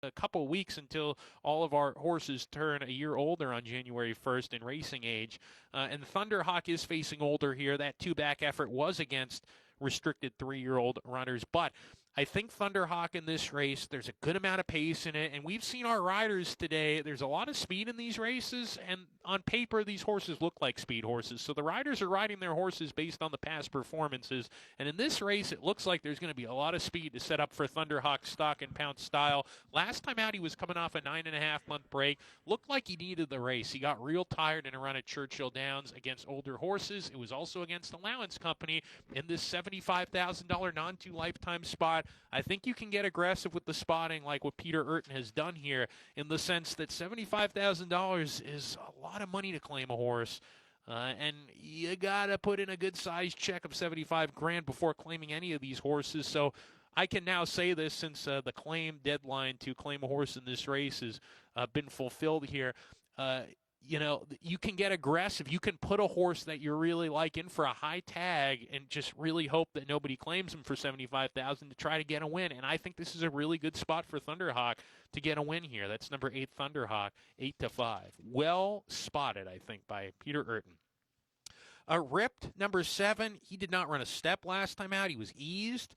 a couple of weeks until all of our horses turn a year older on January 1st in racing age. And Thunderhawk is facing older here. That two-back effort was against restricted 3-year-old runners, but I think Thunderhawk in this race, there's a good amount of pace in it, and we've seen our riders today. There's a lot of speed in these races, and on paper, these horses look like speed horses. So the riders are riding their horses based on the past performances, and in this race, it looks like there's going to be a lot of speed to set up for Thunderhawk's stock and pounce style. Last time out, he was coming off a 9.5-month break. Looked like he needed the race. He got real tired in a run at Churchill Downs against older horses. It was also against Allowance Company in this $75,000 non-2 lifetime spot. I think you can get aggressive with the spotting like what Peter Urton has done here, in the sense that $75,000 is a lot of money to claim a horse. And you got to put in a good-sized check of 75 grand before claiming any of these horses. So I can now say this, since the claim deadline to claim a horse in this race has been fulfilled here. You can get aggressive. You can put a horse that you really like in for a high tag and just really hope that nobody claims him for $75,000 to try to get a win. And I think this is a really good spot for Thunderhawk to get a win here. That's number 8, Thunderhawk, 8-5. Well spotted, I think, by Peter Urton. Ripped, number 7. He did not run a step last time out. He was eased.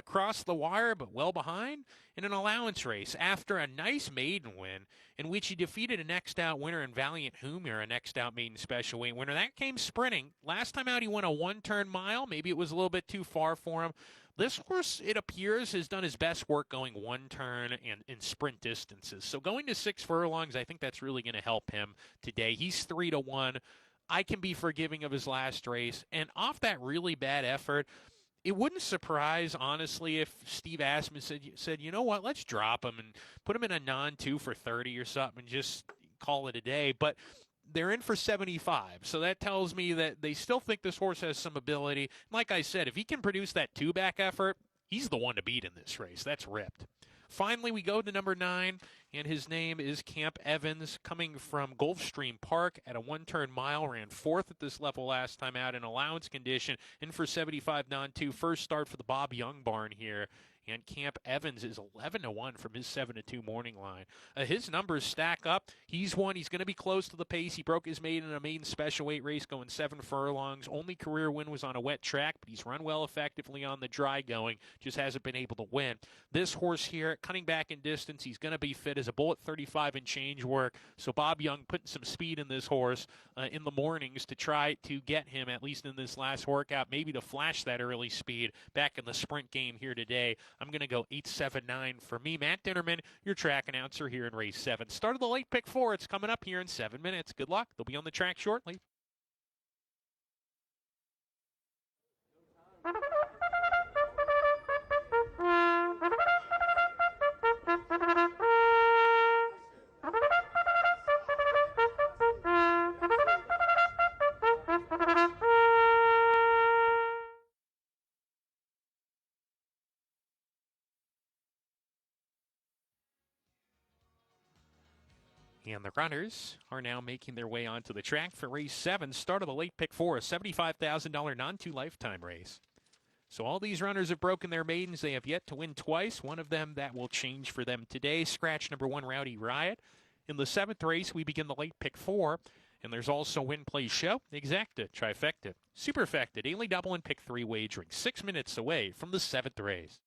Crossed the wire, but well behind in an allowance race after a nice maiden win in which he defeated a next out winner in Valiant Humor, a next out maiden special weight winner. That came sprinting. Last time out, he won a one-turn mile. Maybe it was a little bit too far for him. This horse, it appears, has done his best work going one turn and in sprint distances. So going to 6 furlongs, I think that's really going to help him today. He's 3-1. I can be forgiving of his last race. And off that really bad effort, it wouldn't surprise, honestly, if Steve Asmus said, you know what, let's drop him and put him in a non-2 for 30 or something and just call it a day. But they're in for 75, so that tells me that they still think this horse has some ability. Like I said, if he can produce that two-back effort, he's the one to beat in this race. That's Ripped. Finally, we go to number 9, and his name is Camp Evans, coming from Gulfstream Park at a one-turn mile. Ran 4th at this level last time out in allowance condition. In for 75 non-2. First start for the Bob Young barn here. And Camp Evans is 11-1 from his 7-2 morning line. His numbers stack up. He's won. He's going to be close to the pace. He broke his maiden in a maiden special weight race going 7 furlongs. Only career win was on a wet track, but he's run well effectively on the dry going. Just hasn't been able to win. This horse here, cutting back in distance, he's going to be fit as a bullet 35 and change work. So Bob Young putting some speed in this horse in the mornings to try to get him, at least in this last workout, maybe to flash that early speed back in the sprint game here today. I'm going to go 8-7-9 for me. Matt Dinnerman, your track announcer here in race 7. Start of the late pick 4. It's coming up here in 7 minutes. Good luck. They'll be on the track shortly. And the runners are now making their way onto the track for race 7. Start of the late pick 4, a $75,000 non-2 lifetime race. So all these runners have broken their maidens. They have yet to win twice. One of them that will change for them today. Scratch number 1, Rowdy Riot. In the 7th race, we begin the late pick 4. And there's also Win, Play, Show, Exacta, Trifecta, Superfecta, Daily Double, and Pick 3 wagering. 6 minutes away from the 7th race.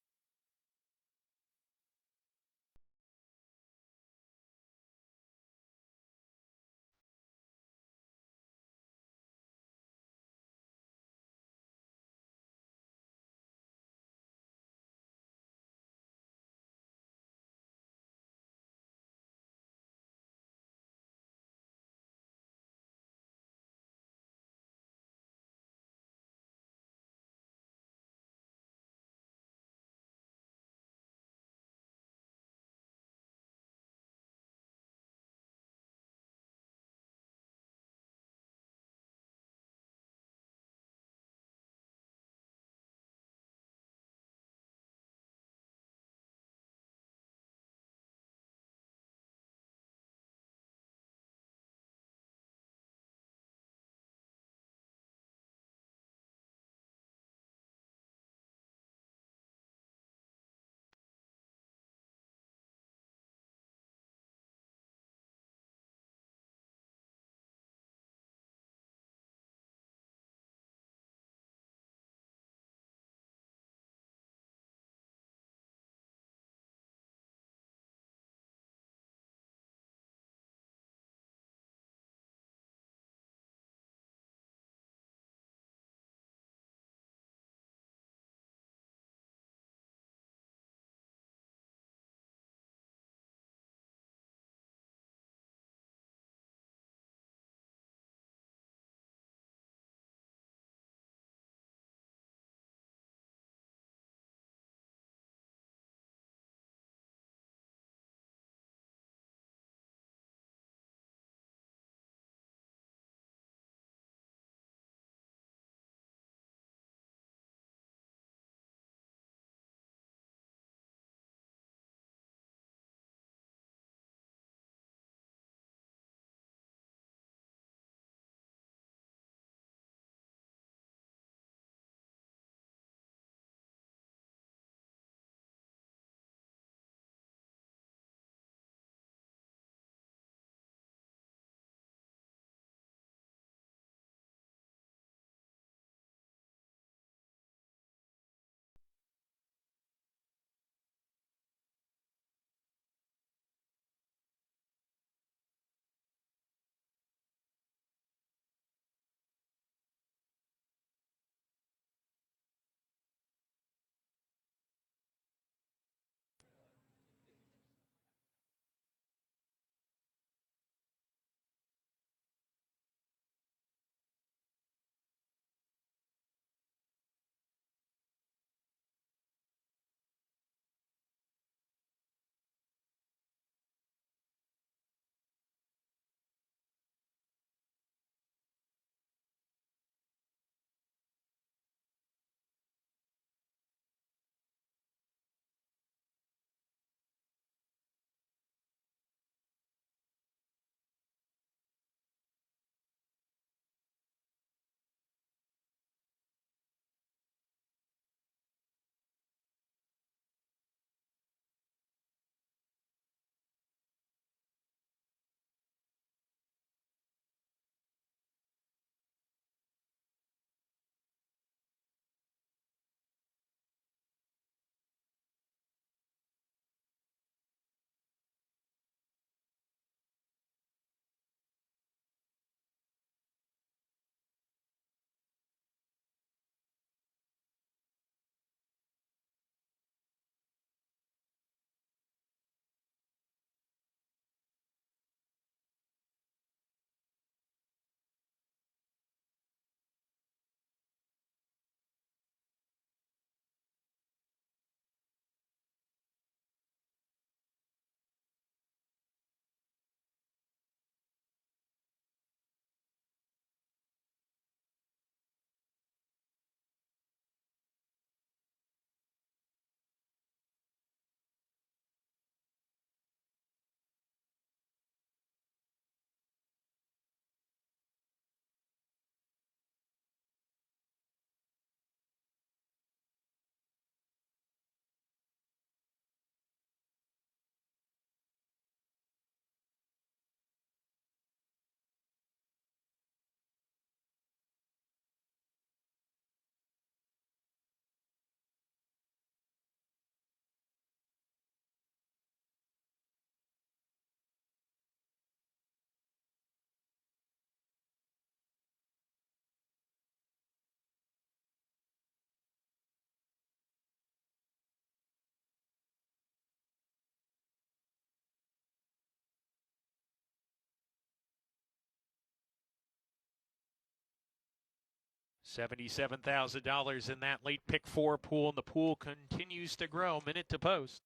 $77,000 in that late pick 4 pool, and the pool continues to grow minute to post.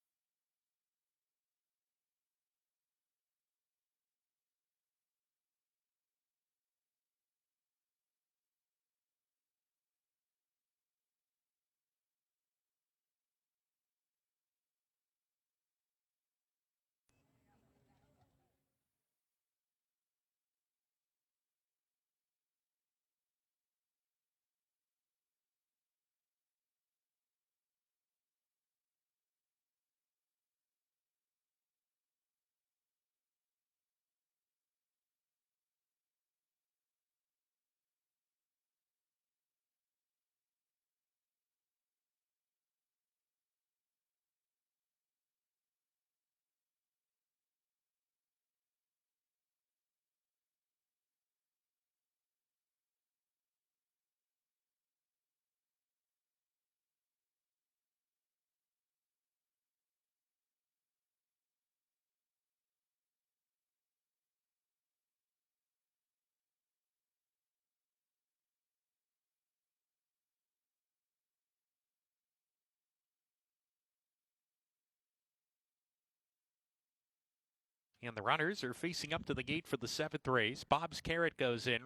And the runners are facing up to the gate for the 7th race. Bob's Carrot goes in.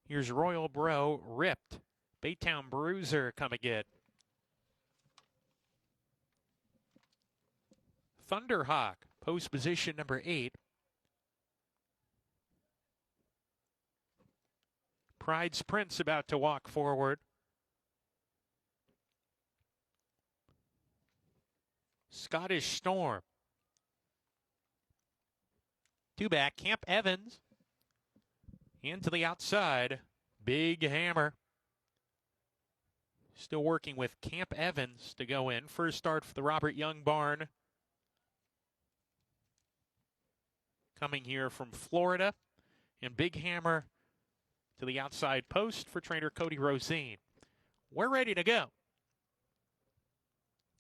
Here's Royal Bro, Ripped. Baytown Bruiser coming in. Thunderhawk, post position number 8. Pride's Prince about to walk forward. Scottish Storm. 2 back, Camp Evans. Into the outside, Big Hammer. Still working with Camp Evans to go in. First start for the Robert Young barn. Coming here from Florida. And Big Hammer to the outside post for trainer Cody Rosine. We're ready to go.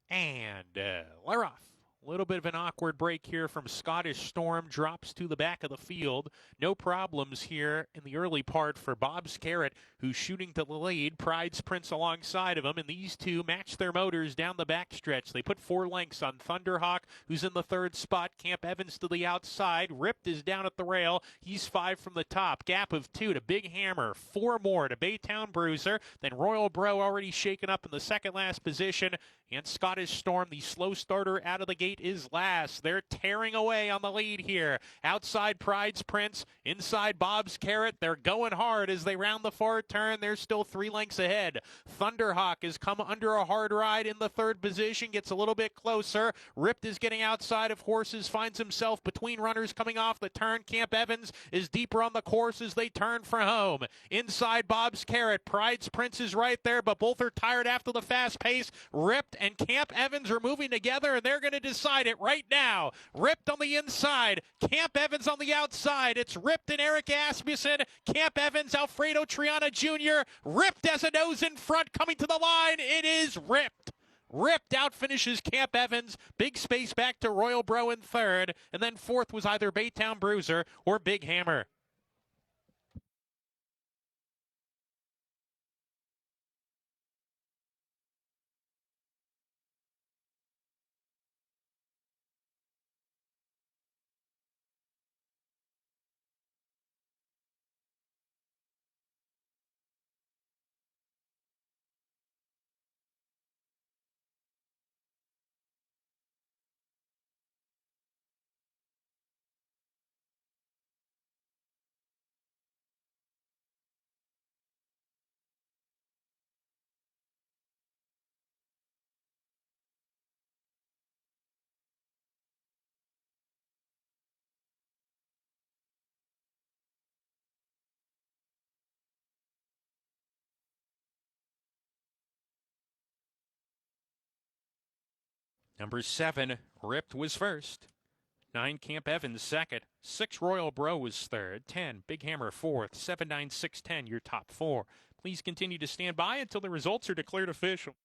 And we're off. A little bit of an awkward break here from Scottish Storm. Drops to the back of the field. No problems here in the early part for Bob's Carrot, who's shooting to the lead. Pride's Prince alongside of him, and these two match their motors down the backstretch. They put 4 lengths on Thunderhawk, who's in the 3rd spot. Camp Evans to the outside. Ripped is down at the rail. He's 5 from the top. Gap of 2 to Big Hammer. 4 more to Baytown Bruiser. Then Royal Bro already shaken up in the second last position. And Scottish Storm, the slow starter out of the gate, is last. They're tearing away on the lead here. Outside Pride's Prince, inside Bob's Carrot. They're going hard as they round the far turn. They're still 3 lengths ahead. Thunderhawk has come under a hard ride in the 3rd position, gets a little bit closer. Ripped is getting outside of horses, finds himself between runners coming off the turn. Camp Evans is deeper on the course as they turn for home. Inside Bob's Carrot, Pride's Prince is right there, but both are tired after the fast pace. Ripped and Camp Evans are moving together, and they're going to decide it right now. Ripped on the inside, Camp Evans on the outside. It's Ripped and Eric Asmussen. Camp Evans, Alfredo Triana Jr. Ripped as a nose in front, coming to the line. It is Ripped. Ripped out finishes Camp Evans. Big space back to Royal Bro in 3rd, and then 4th was either Baytown Bruiser or Big Hammer. Number 7, Ripped was first. 9, Camp Evans second. 6, Royal Bro was third. 10, Big Hammer fourth. 7, 9, 6, 10, your top 4. Please continue to stand by until the results are declared official.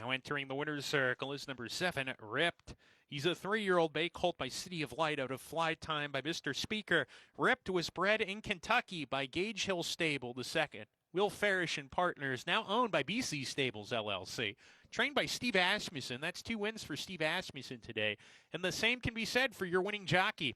Now entering the winner's circle is number 7, Ripped. He's a 3-year-old bay colt by City of Light out of Fly Time by Mr. Speaker. Ripped was bred in Kentucky by Gage Hill Stable II. Will Farish and Partners, now owned by BC Stables LLC. Trained by Steve Asmussen. That's 2 wins for Steve Asmussen today. And the same can be said for your winning jockey.